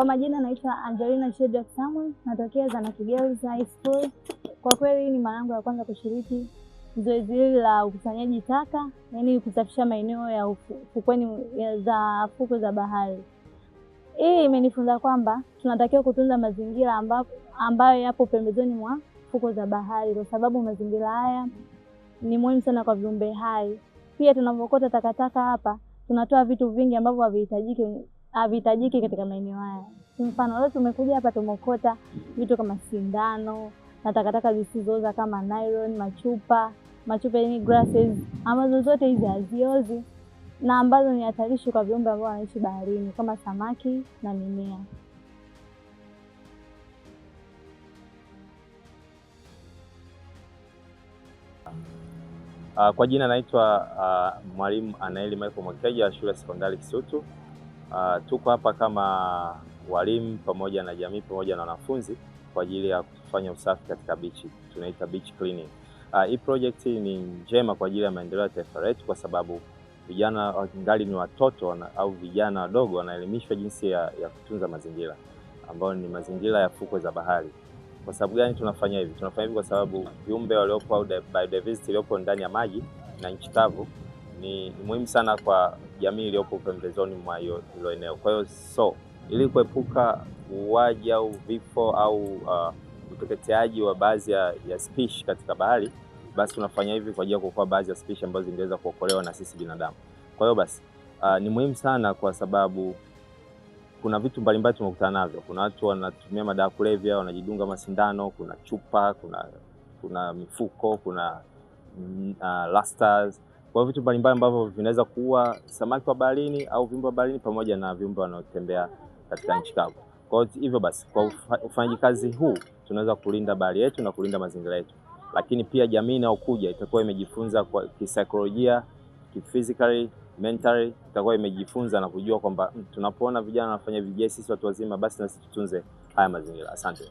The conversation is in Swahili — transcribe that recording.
Kwa majina naitwa Angelina Shedrack Samuel, natokea Zanaki Girls High School. Kwa kweli ni mara yangu ya kwanza kushiriki zoezi hili la ukusanyaji taka, yaani kusafisha maeneo ya ufukweni za fukwe za bahari. Hii imenifunza kwamba tunatakiwa kutunza mazingira ambayo yapo pembezoni mwa fukwe za bahari, kwa sababu mazingira haya ni muhimu sana kwa viumbe hai. Pia tunapokota takataka hapa, tunatoa vitu vingi ambavyo havihitajiki katika maeneo haya. Mfano, leo tumekuja hapa tumokota vitu kama sindano na takataka zisizooza kama nylon, machupa yenye glasses, ambazo zote hizi haziozi na ambazo ni hatarishi kwa viumbe ambao wanaishi baharini kama samaki na mimea. Kwa jina naitwa Mwalimu Anaeli Michael Mwakitaja wa shule ya sekondari Kisutu. Tuko hapa kama walimu pamoja na jamii pamoja na wanafunzi kwa ajili ya kufanya usafi katika beach. Tunaita beach cleaning. Hii project ni njema kwa ajili ya maendeleo ya taifa letu, kwa sababu vijana wangali ni watoto au vijana wadogo wanaelimishwa jinsi ya kutunza mazingira ambayo ni mazingira ya fukwe za bahari. Kwa sababu gani tunafanya hivi? Tunafanya hivi kwa sababu viumbe waliopo au biodiversity iliyopo ndani ya maji na nchi kavu ni muhimu sana kwa jamii iliyopo pembezoni mwa hilo eneo. Kwa hiyo ili kuepuka uuaji au vifo au uteketeaji wa baadhi ya species katika bahari, basi tunafanya hivi kwa ajili ya kuokoa baadhi ya species ambazo zingeweza kuokolewa na sisi binadamu. Kwa hiyo basi ni muhimu sana kwa sababu kuna vitu mbalimbali tumekutana navyo. Kuna watu wanatumia madawa kulevya, wanajidunga masindano, kuna chupa, kuna mifuko, kuna lasters. Kwa hiyo vitu mbalimbali ambavyo vinaweza kuua samaki wa baharini au viumbe wa baharini pamoja na viumbe wanaotembea katika nchi kavu. Kwa hivyo basi kwa ufanyaji kazi huu tunaweza kulinda bahari yetu na kulinda mazingira yetu. Lakini pia jamii inayokuja itakuwa imejifunza kwa kisaikolojia, physically, mentally, itakuwa imejifunza na kujua kwamba tunapoona vijana wanafanya vijana sisi watu wazima, basi na sisi tutunze haya mazingira. Asante.